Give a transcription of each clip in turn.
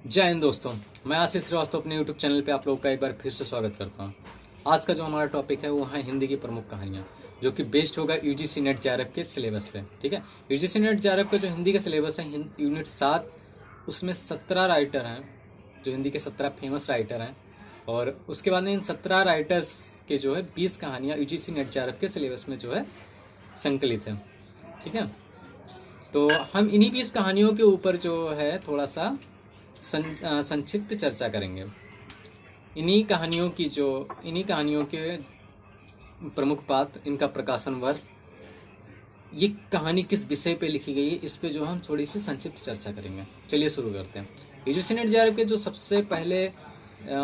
जय हिंद दोस्तों। मैं आशीष श्रीवास्तव अपने YouTube चैनल पे आप लोगों का एक बार फिर से स्वागत करता हूँ। आज का जो हमारा टॉपिक है वो है हिंदी की प्रमुख कहानियाँ, जो कि बेस्ड होगा यूजीसी नेट जेआरएफ के सिलेबस पे। ठीक है, यूजीसी नेट जेआरएफ का जो हिंदी का सिलेबस है यूनिट 7, उसमें 17 राइटर हैं, जो हिंदी के 17 फेमस राइटर हैं। और उसके बाद में इन 17 राइटर्स के जो है 20 कहानियाँ यूजीसी नेट जेआरएफ के सिलेबस में जो है संकलित है। ठीक है, तो हम इन्हीं 20 कहानियों के ऊपर जो है थोड़ा सा संक्षिप्त चर्चा करेंगे। इन्हीं कहानियों के प्रमुख पात्र, इनका प्रकाशन वर्ष, ये कहानी किस विषय पे लिखी गई है, इस पे जो हम थोड़ी सी संक्षिप्त चर्चा करेंगे। चलिए शुरू करते हैं। यूजीसी नेट जेआरएफ के जो सबसे पहले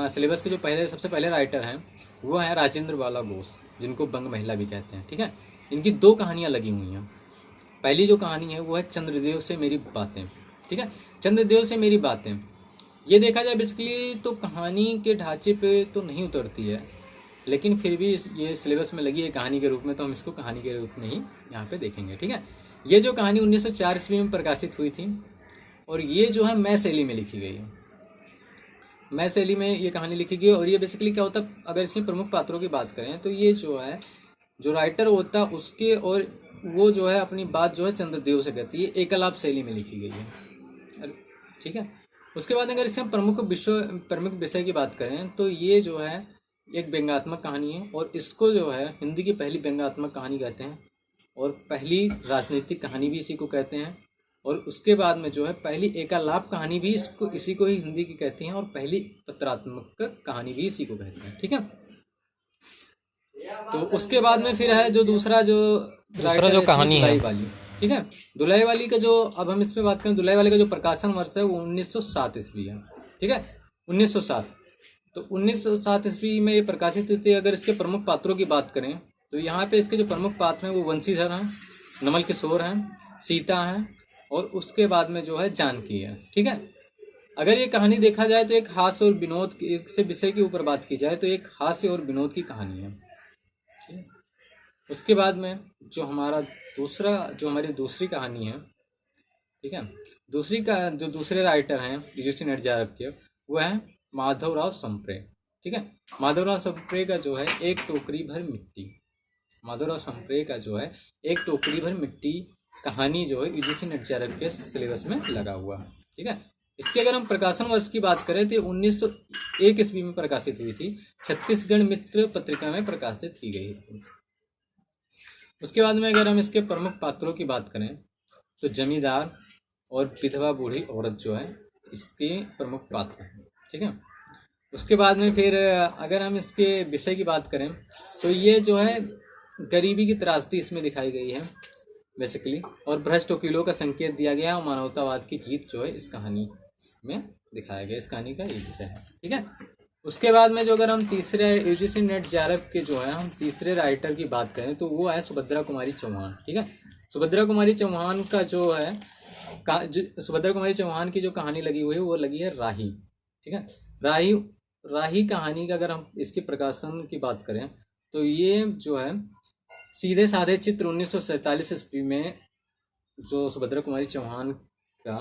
सिलेबस के जो सबसे पहले राइटर हैं वो है राजेंद्र बाला बोस, जिनको बंग महिला भी कहते हैं। ठीक है, इनकी 2 कहानियाँ लगी हुई हैं। पहली जो कहानी है वो है चंद्रदेव से मेरी बातें। ठीक है, चंद्रदेव से मेरी बातें, ये देखा जाए बेसिकली तो कहानी के ढांचे पे तो नहीं उतरती है, लेकिन फिर भी ये सिलेबस में लगी है कहानी के रूप में, तो हम इसको कहानी के रूप में ही यहाँ पे देखेंगे। ठीक है, ये जो कहानी 1904 ईस्वी में प्रकाशित हुई थी और ये जो है मैं शैली में लिखी गई है। मैं शैली में ये कहानी लिखी गई। और ये बेसिकली क्या होता है, अगर इसमें प्रमुख पात्रों की बात करें तो ये जो है जो राइटर होता उसके, और वो जो है अपनी बात जो है चंद्रदेव से कहती है, एकलाप शैली में लिखी गई है। ठीक है, उसके बाद अगर इसमें प्रमुख विषय की बात करें तो ये जो है एक व्यंग्यात्मक कहानी है, और इसको जो है हिंदी की पहली व्यंग्यात्मक कहानी कहते हैं, और पहली राजनीतिक कहानी भी इसी को कहते हैं। और उसके बाद में जो है पहली एकालाप कहानी भी इसी को ही हिंदी की कहती हैं, और पहली पत्रात्मक कहानी भी इसी को कहते हैं। ठीक है, तो उसके बाद में फिर है जो दूसरा जो कहानी है वाली। ठीक है, दुलाई वाली का जो, अब हम इस पे बात करें, दुलाई वाली का जो प्रकाशन वर्ष है वो 1907 ईस्वी है। ठीक है, 1907, तो 1907 ईस्वी में ये प्रकाशित हुई थी। अगर इसके प्रमुख पात्रों की बात करें तो यहाँ पे इसके जो प्रमुख पात्र हैं वो वंशीधर हैं, नमल किशोर हैं, सीता हैं, और उसके बाद में जो है जानकी है। ठीक है, अगर ये कहानी देखा जाए तो एक हास्य और विनोद से विषय के ऊपर बात की जाए तो एक हास्य और विनोद की कहानी है। ठीक है, उसके बाद में जो हमारी दूसरी कहानी है, ठीक है, जो दूसरे राइटर हैं यूजीसी नेट जेआरएफ के, वो है माधवराव संप्रे। ठीक है, माधवराव संप्रे का जो है एक टोकरी भर मिट्टी, माधवराव संप्रे का जो है एक टोकरी भर मिट्टी कहानी जो है यूजीसी नेट जेआरएफ के सिलेबस में लगा हुआ है। ठीक है, इसके अगर हम प्रकाशन वर्ष की बात करें तो 1901 ईस्वी में प्रकाशित हुई थी, छत्तीसगढ़ मित्र पत्रिका में प्रकाशित की गई थी। उसके बाद में अगर हम इसके प्रमुख पात्रों की बात करें तो जमींदार और विधवा बूढ़ी औरत जो है इसके प्रमुख पात्र हैं। ठीक है, उसके बाद में फिर अगर हम इसके विषय की बात करें तो ये जो है गरीबी की त्रासदी इसमें दिखाई गई है बेसिकली, और भ्रष्ट वकीलों का संकेत दिया गया और मानवतावाद की जीत जो है इस कहानी में दिखाया गया। इस कहानी का ये विषय है। ठीक है, उसके बाद में जो अगर हम तीसरे यूजीसी नेट जेआरएफ के जो है हम तीसरे राइटर की बात करें तो वो है सुभद्रा कुमारी चौहान। ठीक है, सुभद्रा कुमारी चौहान का जो है सुभद्रा कुमारी चौहान की जो कहानी लगी हुई है वो लगी है राही। ठीक है, राही कहानी का अगर हम इसके प्रकाशन की बात करें तो ये जो है सीधे साधे चित्र 1947 ईस्वी में जो सुभद्रा कुमारी चौहान का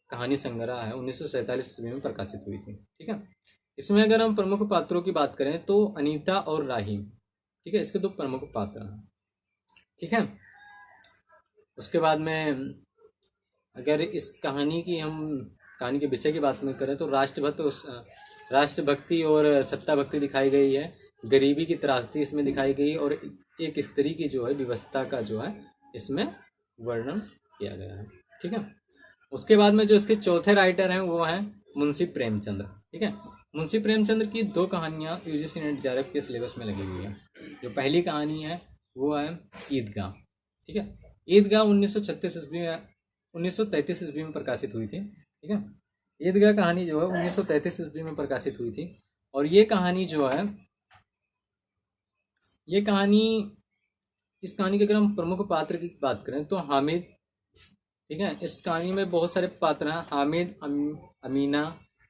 कहानी संग्रह है 1947 ईस्वी में प्रकाशित हुई थी। ठीक है, इसमें अगर हम प्रमुख पात्रों की बात करें तो अनीता और राही, ठीक है, इसके 2 प्रमुख पात्र हैं। ठीक है, उसके बाद में अगर इस कहानी के विषय की बात में करें तो राष्ट्रभक्ति और सत्ता भक्ति दिखाई गई है, गरीबी की त्रासदी इसमें दिखाई गई, और एक स्त्री की जो है व्यवस्था का जो है इसमें वर्णन किया गया है। ठीक है, उसके बाद में जो इसके चौथे राइटर हैं वो हैं मुंशी प्रेमचंद्र। ठीक है, मुंशी प्रेमचंद्र की 2 कहानियां यूजीसी नेट जेआरएफ के सिलेबस में लगी हुई है। जो पहली कहानी है वो है ईदगाह। ठीक है, ईदगाह 1933 ईस्वी में प्रकाशित हुई थी। ठीक है, ईदगाह कहानी जो है 1933 ईस्वी में प्रकाशित हुई थी, और ये कहानी जो है इस कहानी के अगर हम प्रमुख पात्र की बात करें तो हामिद। ठीक है, इस कहानी में बहुत सारे पात्र हैं, हामिद, अमीना,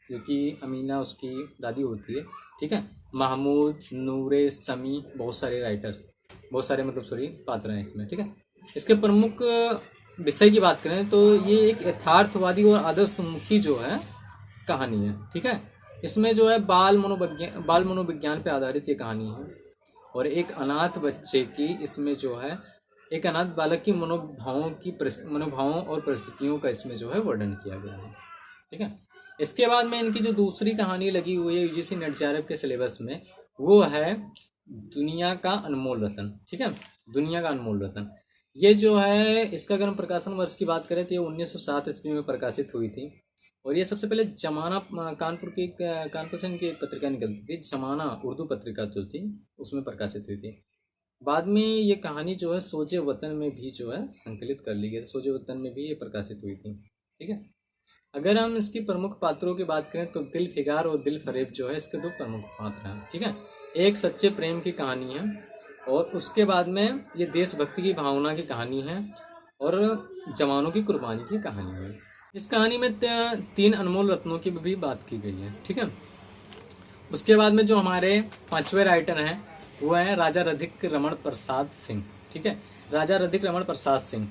जो कि अमीना उसकी दादी होती है। ठीक है, महमूद, नूरे, समी, बहुत सारे पात्र हैं इसमें। ठीक है, इसके प्रमुख विषय की बात करें तो ये एक यथार्थवादी और आदर्शमुखी जो है कहानी है, ठीक है। इसमें जो है बाल मनोविज्ञान पे आधारित ये कहानी है, और एक अनाथ बच्चे की इसमें जो है एक अनाथ बालक की मनोभावों और परिस्थितियों का इसमें जो है वर्णन किया गया है, ठीक है। इसके बाद में इनकी जो दूसरी कहानी लगी हुई है यूजीसी नेट जेआरएफ के सिलेबस में, वो है दुनिया का अनमोल रतन, ठीक है। दुनिया का अनमोल रतन, ये जो है इसका अगर हम प्रकाशन वर्ष की बात करें तो ये 1907 ईस्वी में प्रकाशित हुई थी, और ये सबसे पहले जमाना कानपुर से इनकी एक पत्रिका निकलती थी, जमाना उर्दू पत्रिका जो थी उसमें प्रकाशित हुई थी। बाद में ये कहानी जो है सोजे वतन में भी जो है संकलित कर ली गई, सोजे वतन में भी ये प्रकाशित हुई थी, ठीक है। अगर हम इसकी प्रमुख पात्रों की बात करें तो दिल फिगार और दिल फरेब जो है इसके दो प्रमुख पात्र हैं, ठीक है। एक सच्चे प्रेम की कहानी है, और उसके बाद में ये देशभक्ति की भावना की कहानी है, और जवानों की कुर्बानी की कहानी है। इस कहानी में 3 अनमोल रत्नों की भी बात की गई है, ठीक है। उसके बाद में जो हमारे 5वें राइटर हैं वो है राजा रधिक रमण प्रसाद सिंह, ठीक है। राजा रधिक रमण प्रसाद सिंह,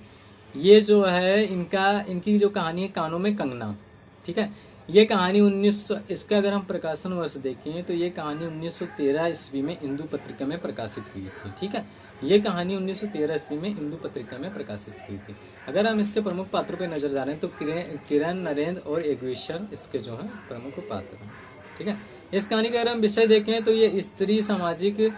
ये जो है इनकी जो कहानी है कानों में कंगना, ठीक है। ये कहानी 1900 इसका अगर हम प्रकाशन वर्ष देखें तो ये कहानी 1913 ईस्वी में हिंदू पत्रिका में प्रकाशित हुई थी, ठीक है। ये कहानी 1913 ईस्वी में हिंदू पत्रिका में प्रकाशित हुई थी। अगर हम इसके प्रमुख पात्रों पर नजर डालें तो किरण, नरेंद्र और एग्विशर इसके जो हैं प्रमुख पात्र हैं, ठीक है। इस कहानी का अगर हम विषय देखें तो ये स्त्री सामाजिक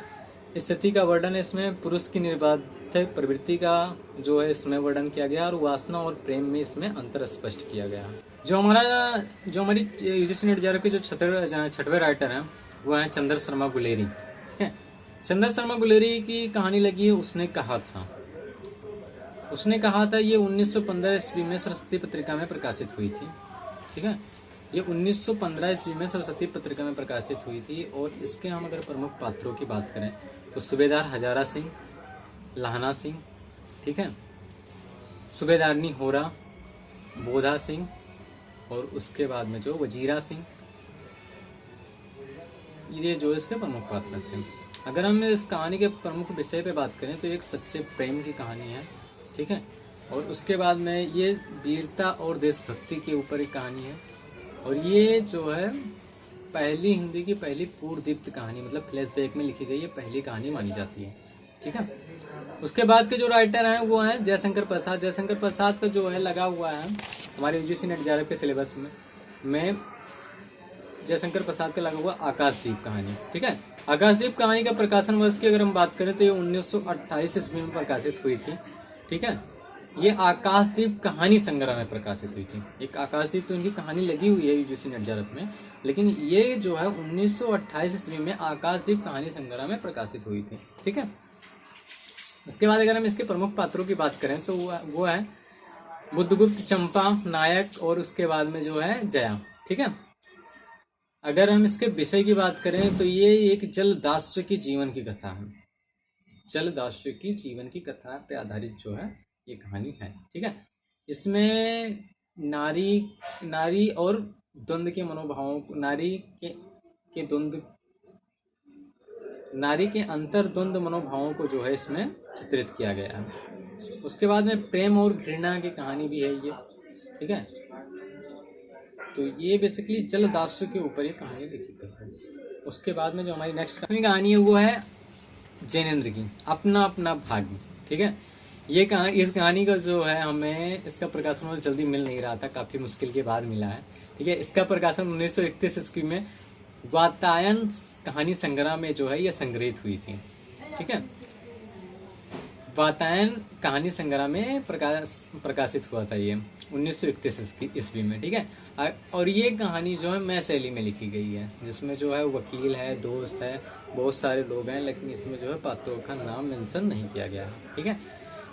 स्थिति का वर्णन, इसमें पुरुष की निर्बाध प्रवृत्ति का जो है इसमें वर्णन किया गया, और वासना और प्रेम में इसमें अंतर स्पष्ट किया गया। जो हमारी यूजीसी नेट जेआरएफ के जो छठवें राइटर हैं वो हैं चंद्र शर्मा गुलेरी, ठीक है। चंद्र शर्मा गुलेरी की कहानी लगी है उसने कहा था, ये 1915 ईस्वी में सरस्वती पत्रिका में प्रकाशित हुई थी, ठीक है। ये 1915 ईस्वी में सरस्वती पत्रिका में प्रकाशित हुई थी, और इसके हम अगर प्रमुख पात्रों की बात करें तो सूबेदार हजारा सिंह, लहना सिंह, ठीक है, सूबेदारनी होरा, बोधा सिंह, और उसके बाद में जो वजीरा सिंह, ये जो इसके प्रमुख पात्र थे। अगर हम इस कहानी के प्रमुख विषय पे बात करें तो एक सच्चे प्रेम की कहानी है, ठीक है। और उसके बाद में ये वीरता और देशभक्ति के ऊपर एक कहानी है, और ये जो है हिंदी की पहली पूर्ण दीप्त कहानी, मतलब फ्लैशबैक में लिखी गई ये पहली कहानी मानी जाती है, ठीक है। उसके बाद के जो राइटर हैं वो हैं जयशंकर प्रसाद। जयशंकर प्रसाद का जो है लगा हुआ है हमारे यूजीसी नेट जेआरएफ के सिलेबस में जयशंकर प्रसाद का लगा हुआ आकाशदीप कहानी, ठीक है। आकाशदीप कहानी का प्रकाशन वर्ष की अगर हम बात करें तो ये 1928 ईस्वी में प्रकाशित हुई थी, ठीक है। ये आकाशदीप कहानी संग्रह में प्रकाशित हुई थी। एक आकाशदीप तो इनकी कहानी लगी हुई है यूजीसी नेट जेआरएफ में, लेकिन ये जो है 1928 ईस्वी में आकाशदीप कहानी संग्रह में प्रकाशित हुई थी, ठीक है। उसके बाद अगर हम इसके प्रमुख पात्रों की बात करें तो वो है बुद्धगुप्त, चंपा, नायक, और उसके बाद में जो है जया, ठीक है। अगर हम इसके विषय की बात करें तो ये एक जलदास्य की जीवन की कथा है, जलदास्य की जीवन की कथा पे आधारित जो है ये कहानी है, ठीक है। इसमें नारी और द्वंद्व के मनोभावों को, नारी के अंतर द्वंद्व मनोभावों को जो है इसमें चित्रित किया गया है। उसके बाद में प्रेम और घृणा की कहानी भी है ये, ठीक है। तो ये बेसिकली जलदास्य के ऊपर ये कहानी लिखी गई है। उसके बाद में जो हमारी नेक्स्ट कहानी है वो है जैनेंद्र की अपना अपना भाग्य, ठीक है। ये इस कहानी का जो है हमें इसका प्रकाशन जल्दी मिल नहीं रहा था, काफी मुश्किल के बाद मिला है, ठीक है। इसका प्रकाशन 1931 ईस्वी में वातायन कहानी संग्रह में जो है ये संग्रहित हुई थी, ठीक है। वातायन कहानी संग्रह में प्रकाशित हुआ था ये 1931 ईस्वी में, ठीक है। और ये कहानी जो है मैं शैली में लिखी गई है, जिसमें जो है वकील है, दोस्त है, बहुत सारे लोग हैं, लेकिन इसमें जो है पात्रों का नाम मेंशन नहीं किया गया है, ठीक है।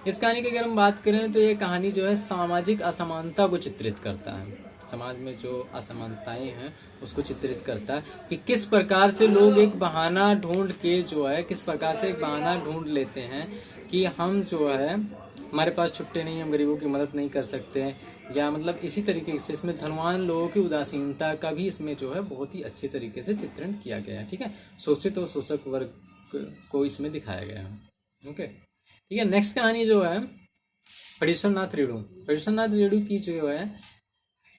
इस कहानी की अगर हम बात करें तो ये कहानी जो है सामाजिक असमानता को चित्रित करता है, समाज में जो असमानताएं हैं उसको चित्रित करता है कि किस प्रकार से लोग एक बहाना ढूंढ के जो है किस प्रकार से एक बहाना ढूंढ लेते हैं कि हम जो है हमारे पास छुट्टे नहीं, हम गरीबों की मदद नहीं कर सकते, या मतलब इसी तरीके से इसमें धनवान लोगों की उदासीनता का भी इसमें जो है बहुत ही अच्छे तरीके से चित्रण किया गया है, ठीक है। शोषित और शोषक वर्ग को इसमें दिखाया गया है, ओके, ठीक है। नेक्स्ट कहानी जो है पेरिसनाथ रेणु की जो है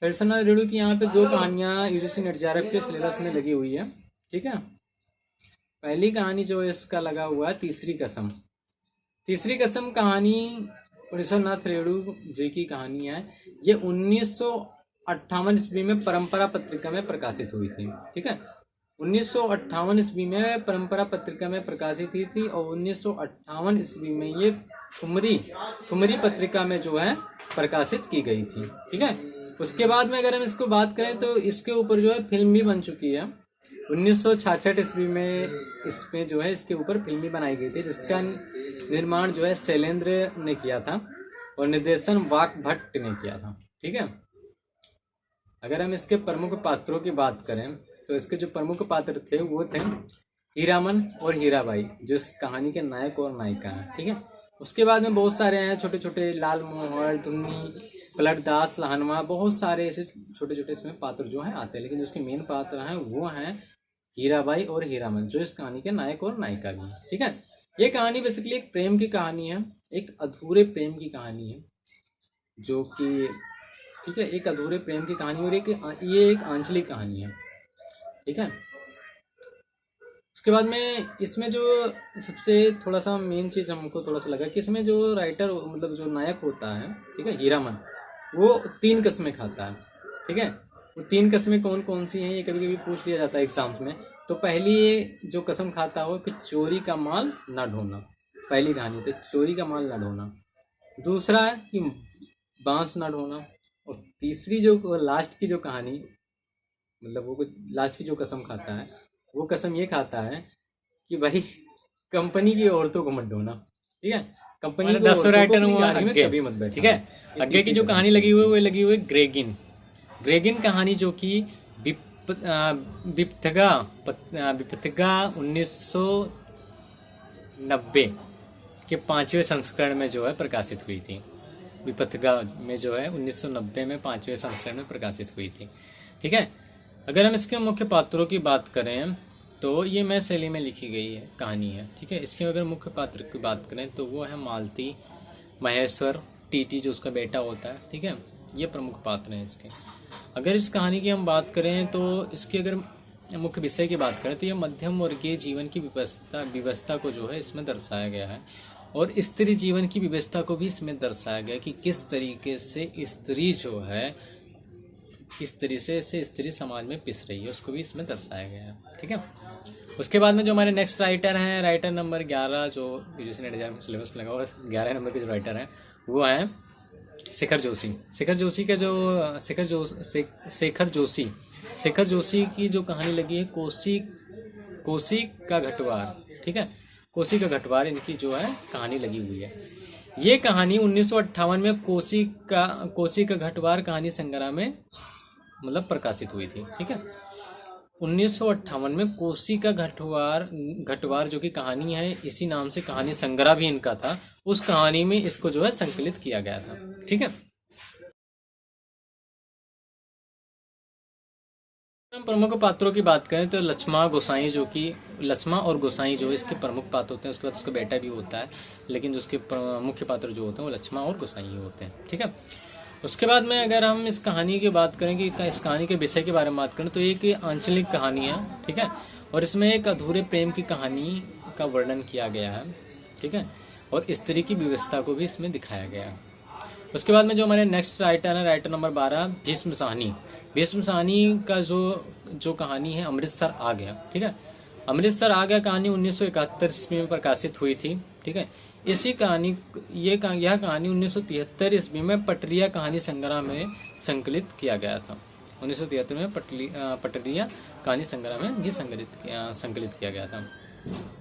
पेर्सोना रेडू की यहाँ पे 2 कहानियाँ यूजीसी नेट जेआरएफ के सिलेबस में लगी हुई है, ठीक है। पहली कहानी जो इसका लगा हुआ है तीसरी कसम। तीसरी कसम कहानी पेर्सोनाथ रेडू जी की कहानी है। ये 1958 ईस्वी में परंपरा पत्रिका में प्रकाशित हुई थी, ठीक है। 1958 ईस्वी में परंपरा पत्रिका में प्रकाशित हुई थी और 1958 ईस्वी में ये ठुमरी पत्रिका में जो है प्रकाशित की गई थी, ठीक है। उसके बाद में अगर हम इसको बात करें तो इसके ऊपर जो है फिल्म भी बन चुकी है। 1966 ईस्वी में इसमें जो है इसके ऊपर फिल्म भी बनाई गई थी, जिसका निर्माण जो है शैलेंद्र ने किया था और निर्देशन वाक भट्ट ने किया था, ठीक है। अगर हम इसके प्रमुख पात्रों की बात करें तो इसके जो प्रमुख पात्र थे वो थे हीरामन और हीराबाई, जो इस कहानी के नायक और नायिका हैं, ठीक है। उसके बाद में बहुत सारे हैं छोटे छोटे, लाल मोहर, धुन्नी, पलटदास, लहनवा, बहुत सारे ऐसे छोटे छोटे इसमें पात्र जो हैं आते हैं, लेकिन जो इसके मेन पात्र हैं वो हैं हीराबाई और हीरामन, जो इस कहानी के नायक और नायिका भी हैं, ठीक है। ये कहानी बेसिकली एक प्रेम की कहानी है, एक अधूरे प्रेम की कहानी है, जो कि ठीक है, एक अधूरे प्रेम की कहानी और ये एक आंचलिक कहानी है, ठीक है। उसके बाद में इसमें जो सबसे थोड़ा सा मेन चीज़ हमको थोड़ा सा लगा कि इसमें जो राइटर मतलब जो नायक होता है, ठीक है, हीरामन, वो 3 कस्में खाता है, ठीक है। वो 3 कस्में कौन कौन सी हैं ये कभी कभी पूछ लिया जाता है एग्जाम्स में। तो पहली जो कसम खाता हो कि चोरी का माल ना ढोना, पहली कहानी तो चोरी का माल ना ढोना। दूसरा है कि बांस ना ढोना। और तीसरी जो लास्ट की जो कहानी मतलब वो लास्ट की जो कसम खाता है वो कसम ये खाता है कि भाई कंपनी की औरतों को मत ढोना, ठीक है। कंपनी की 10 राइटर में कभी मत बैठ, ठीक है। आगे की जो कहानी लगी हुई है वो लगी हुई ग्रेगिन कहानी, जो कि विपथगा 1990 के 5वें संस्करण में जो है प्रकाशित हुई थी। विपथगा में जो है 1990 में 5वें संस्करण में प्रकाशित हुई थी, ठीक है। अगर हम इसके मुख्य पात्रों की बात करें तो ये मैं शैली में लिखी गई है कहानी है, ठीक है। इसके अगर मुख्य पात्र की बात करें तो वो है मालती, महेश्वर, टीटी जो उसका बेटा होता है, ठीक है। ये प्रमुख पात्र हैं इसके। अगर इस कहानी की हम बात करें तो इसकी अगर मुख्य विषय की बात करें तो ये मध्यम वर्गीय जीवन की व्यवस्था को जो है इसमें दर्शाया गया है और स्त्री जीवन की व्यवस्था को भी इसमें दर्शाया गया कि किस तरीके से स्त्री जो है किस तरीके से स्त्री समाज में पिस रही है, उसको भी इसमें दर्शाया गया है, ठीक है। उसके बाद में जो हमारे नेक्स्ट राइटर हैं, राइटर नंबर 11 जो यूजीसी नेट जेआरएफ सिलेबस में लगा हुआ 11 नंबर के जो राइटर हैं वो हैं शेखर जोशी की जो कहानी लगी है कोसी का घटवार, ठीक है। कोसी का घटवार इनकी जो है कहानी लगी हुई है। ये कहानी 1958 में कोसी का घटवार कहानी संग्रह में मतलब प्रकाशित हुई थी, ठीक है। 1958 में कोसी का घटवार जो कि कहानी है, इसी नाम से कहानी संग्रह भी इनका था, उस कहानी में इसको जो है संकलित किया गया था, ठीक है। हम प्रमुख पात्रों की बात करें तो लक्ष्मा और गोसाई जो इसके प्रमुख पात्र होते हैं। उसके बाद उसका बेटा भी होता है, लेकिन जो उसके मुख्य पात्र जो होते हैं वो लक्ष्मा और गोसाई होते हैं, ठीक है। उसके बाद में अगर हम इस कहानी की बात करें कि इस कहानी के विषय के बारे में बात करें तो एक आंचलिक कहानी है, ठीक है। और इसमें एक अधूरे प्रेम की कहानी का वर्णन किया गया है, ठीक है। और स्त्री की व्यवस्था को भी इसमें दिखाया गया है। उसके बाद में जो हमारे नेक्स्ट राइटर है, राइटर नंबर 12 भीष्म साहनी का जो कहानी है अमृतसर आ गया, ठीक है। अमृतसर आ गया कहानी 1971 ईस्वी में प्रकाशित हुई थी, ठीक है। इसी कहानी यह कहानी 1973 ईस्वी में पटरिया कहानी संग्रह में संकलित किया गया था। 1973 में पटरिया कहानी संग्रह में भी संकलित किया गया था।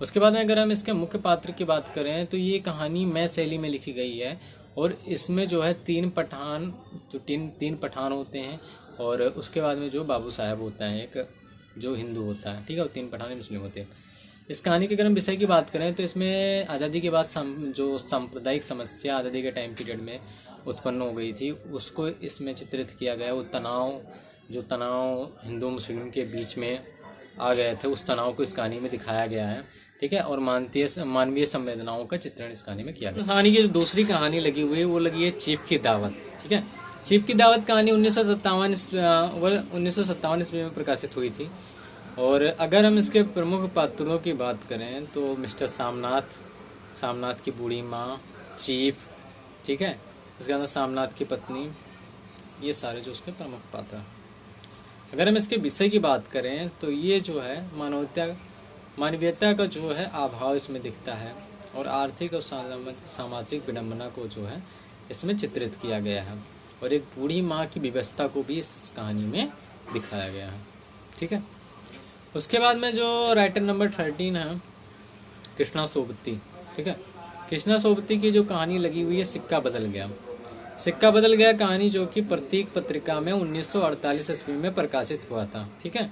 उसके बाद में अगर हम इसके मुख्य पात्र की बात करें तो ये कहानी मैं शैली में लिखी गई है और इसमें जो है 3 पठान होते हैं और उसके बाद में जो बाबू साहब होता है एक जो हिंदू होता है, ठीक है। और 3 पठान मुस्लिम होते हैं। इस कहानी के अगर हम विषय की बात करें तो इसमें आज़ादी के बाद जो सांप्रदायिक समस्या आज़ादी के टाइम पीरियड में उत्पन्न हो गई थी उसको इसमें चित्रित किया गया। वो तनाव हिंदू मुस्लिम के बीच में आ गए थे, उस तनाव को इस कहानी में दिखाया गया है, ठीक है। और मानवीय संवेदनाओं का चित्रण इस कहानी में किया गया। कहानी की जो दूसरी कहानी लगी हुई है वो लगी है चीफ की दावत, ठीक है। चीफ की दावत कहानी 1957 ईस्वी में प्रकाशित हुई थी। और अगर हम इसके प्रमुख पात्रों की बात करें तो मिस्टर सामनाथ की बूढ़ी माँ, चीफ, ठीक है, उसके अंदर सामनाथ की पत्नी, ये सारे जो उसके प्रमुख पात्र हैं। अगर हम इसके विषय की बात करें तो ये जो है मानवीयता का जो है अभाव इसमें दिखता है और आर्थिक और सामाजिक विडंबना को जो है इसमें चित्रित किया गया है और एक बूढ़ी माँ की व्यवस्था को भी इस कहानी में दिखाया गया है, ठीक है। उसके बाद में जो राइटर नंबर 13 है कृष्णा सोबती, ठीक है। कृष्णा सोबती की जो कहानी लगी हुई है सिक्का बदल गया कहानी, जो कि प्रतीक पत्रिका में 1948 ईस्वी में प्रकाशित हुआ था, ठीक है।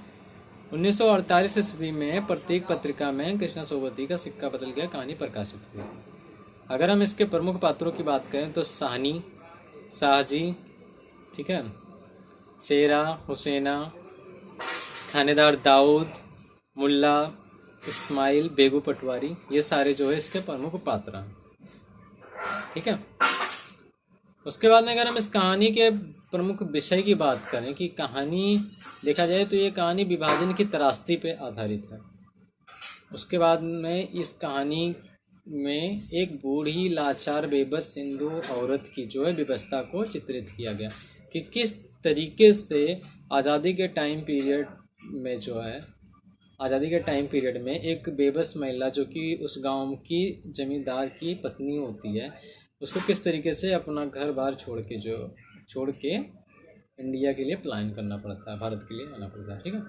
1948 ईस्वी में प्रतीक पत्रिका में कृष्णा सोबती का सिक्का बदल गया कहानी प्रकाशित हुई। अगर हम इसके प्रमुख पात्रों की बात करें तो साहनी, शाहजी, ठीक है, शेरा, हुसैना, थानेदार दाऊद, मुल्ला इस्माइल, बेगू पटवारी, ये सारे जो है इसके प्रमुख पात्र हैं, ठीक है। उसके बाद में अगर हम इस कहानी के प्रमुख विषय की बात करें कि कहानी देखा जाए तो ये कहानी विभाजन की त्रासदी पे आधारित है। उसके बाद में इस कहानी में एक बूढ़ी लाचार बेबस हिंदू औरत की जो है व्यवस्था को चित्रित किया गया कि किस तरीके से आज़ादी के टाइम पीरियड में एक बेबस महिला जो कि उस गांव की जमींदार की पत्नी होती है, उसको किस तरीके से अपना घर बार छोड़ के इंडिया के लिए प्लान करना पड़ता है, भारत के लिए आना पड़ता है, ठीक है।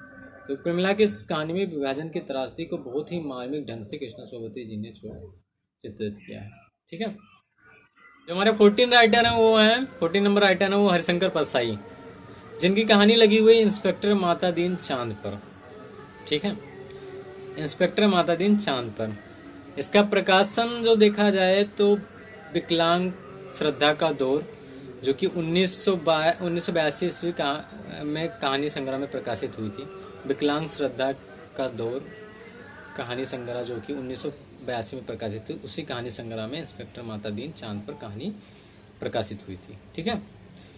तो कुल मिला के इस कहानी में विभाजन की त्रासदी को बहुत ही मार्मिक ढंग से कृष्णा सोबती जी ने जो चित्रित किया है, ठीक है। जो हमारे 14 राइटर हैं वो हैं 14 नंबर राइटर हैं वो हरिशंकर परसाई, जिनकी कहानी लगी हुई इंस्पेक्टर माता दीन चांद पर, ठीक है, इंस्पेक्टर माता दीन चांद पर। इसका प्रकाशन जो देखा जाए तो विकलांग श्रद्धा का दौर, जो कि 1982 ईस्वी में कहानी संग्रह में प्रकाशित हुई थी। विकलांग श्रद्धा का दौर कहानी संग्रह जो कि 1982 में प्रकाशित थी, उसी कहानी संग्रह में इंस्पेक्टर माता दीन चांद पर कहानी प्रकाशित हुई थी, ठीक है।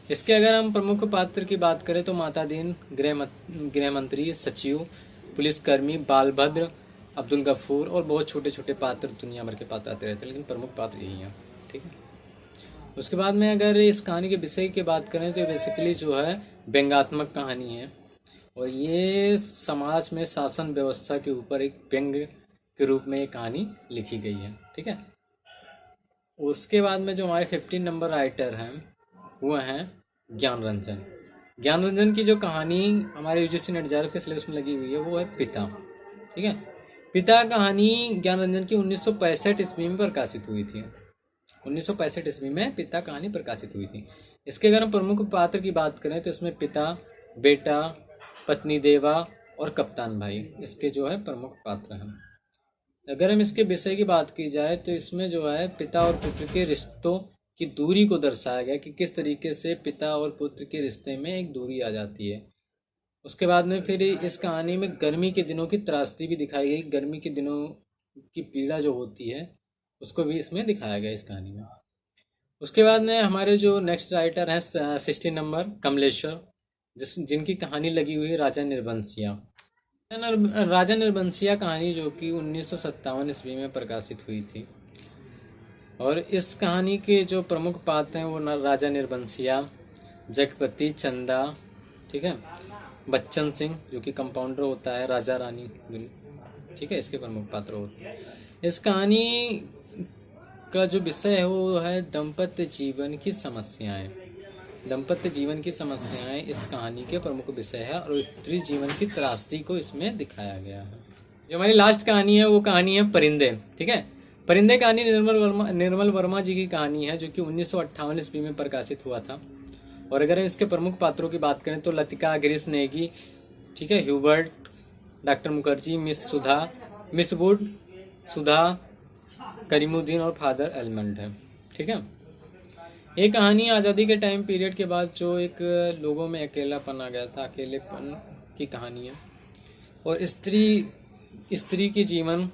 इसके अगर हम प्रमुख पात्र की बात करें तो माता दीन गृह मंत्री, सचिव, पुलिसकर्मी, बालभद्र, अब्दुल गफूर और बहुत छोटे छोटे पात्र, दुनिया भर के पात्र आते रहते हैं, लेकिन प्रमुख पात्र यही हैं, ठीक है। उसके बाद में अगर इस कहानी के विषय की बात करें तो बेसिकली जो है व्यंग्यात्मक कहानी है और ये समाज में शासन व्यवस्था के ऊपर एक व्यंग के रूप में ये कहानी लिखी गई है, ठीक है। उसके बाद में जो हमारे 15 नंबर राइटर हैं वो हैं ज्ञान रंजन की जो कहानी हमारे यूजीसी नेट JARF के सिलेबस में लगी हुई है वो है पिता, ठीक है। पिता कहानी ज्ञान रंजन की 1965 ईस्वी में प्रकाशित हुई थी। 1965 ईस्वी में पिता कहानी प्रकाशित हुई थी। इसके अगर हम प्रमुख पात्र की बात करें तो इसमें पिता, बेटा, पत्नी देवा और कप्तान भाई इसके जो है प्रमुख पात्र हैं। अगर हम इसके विषय की बात की जाए तो इसमें जो है पिता और पुत्र के रिश्तों की दूरी को दर्शाया गया कि किस तरीके से पिता और पुत्र के रिश्ते में एक दूरी आ जाती है। उसके बाद में फिर इस कहानी में गर्मी के दिनों की त्रासदी भी दिखाई गई, गर्मी के दिनों की पीड़ा जो होती है उसको भी इसमें दिखाया गया इस कहानी में। उसके बाद में हमारे जो नेक्स्ट राइटर हैं 16 नंबर कमलेश्वर, जिनकी कहानी लगी हुई है राजा निर्बंसिया कहानी जो कि 1957 ईस्वी में प्रकाशित हुई थी। और इस कहानी के जो प्रमुख पात्र हैं वो राजा निर्बंसिया, जगपति, चंदा, ठीक है, बच्चन सिंह जो कि कंपाउंडर होता है, राजा रानी, ठीक है, इसके प्रमुख पात्र होते हैं। इस कहानी का जो विषय है वो है दाम्पत्य जीवन की समस्याएं इस कहानी के प्रमुख विषय है और स्त्री जीवन की त्रासदी को इसमें दिखाया गया है। जो हमारी लास्ट कहानी है वो कहानी है परिंदे, ठीक है। परिंदे कहानी निर्मल वर्मा जी की कहानी है जो कि 1958 ईस्वी में प्रकाशित हुआ था। और अगर इसके प्रमुख पात्रों की बात करें तो लतिका, गिरीश नेगी, ठीक है, Hubert, doctor Mukherjee, Miss Wood, Sudha, Karimuddin और फादर एलमंड है, ठीक है। ये कहानी आज़ादी के टाइम पीरियड के बाद जो एक लोगों में अकेलापन आ गया था, अकेलेपन की कहानी है और स्त्री के जीवन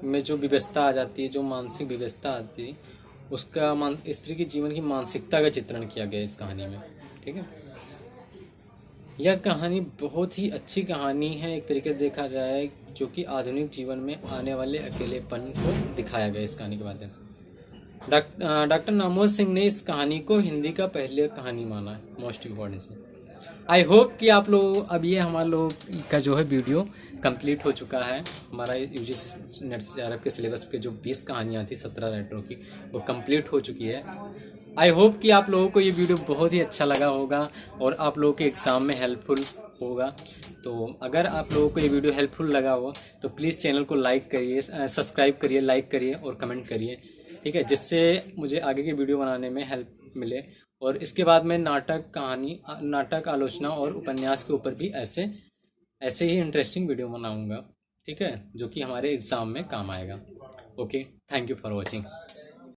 में जो विवस्था आ जाती है, जो मानसिक विवस्था आती है, उसका स्त्री के जीवन की मानसिकता का चित्रण किया गया इस कहानी में। ठीक है, यह कहानी बहुत ही अच्छी कहानी है एक तरीके से देखा जाए, जो कि आधुनिक जीवन में आने वाले अकेलेपन को दिखाया गया इस कहानी के माध्यम से। डॉक्टर नामोद सिंह ने इस कहानी को हिंदी का पहले कहानी माना है, मोस्ट इम्पोर्टेंट है। आई होप कि आप लोग, अब ये हमारे लोग का जो है वीडियो कंप्लीट हो चुका है। हमारा यूजीसी नेट आरएफ के सिलेबस पे जो 20 कहानियाँ थी 17 राइटरों की, वो कंप्लीट हो चुकी है। आई होप कि आप लोगों को ये वीडियो बहुत ही अच्छा लगा होगा और आप लोगों के एग्ज़ाम में हेल्पफुल होगा। तो अगर आप लोगों को ये वीडियो हेल्पफुल लगा हो तो प्लीज़ चैनल को लाइक करिए, सब्सक्राइब करिए, लाइक करिए और कमेंट करिए। ठीक है, जिससे मुझे आगे की वीडियो बनाने में हेल्प मिले। और इसके बाद मैं नाटक, कहानी, नाटक, आलोचना और उपन्यास के ऊपर भी ऐसे ही इंटरेस्टिंग वीडियो बनाऊंगा। ठीक है, जो कि हमारे एग्ज़ाम में काम आएगा। Okay, thank you for watching.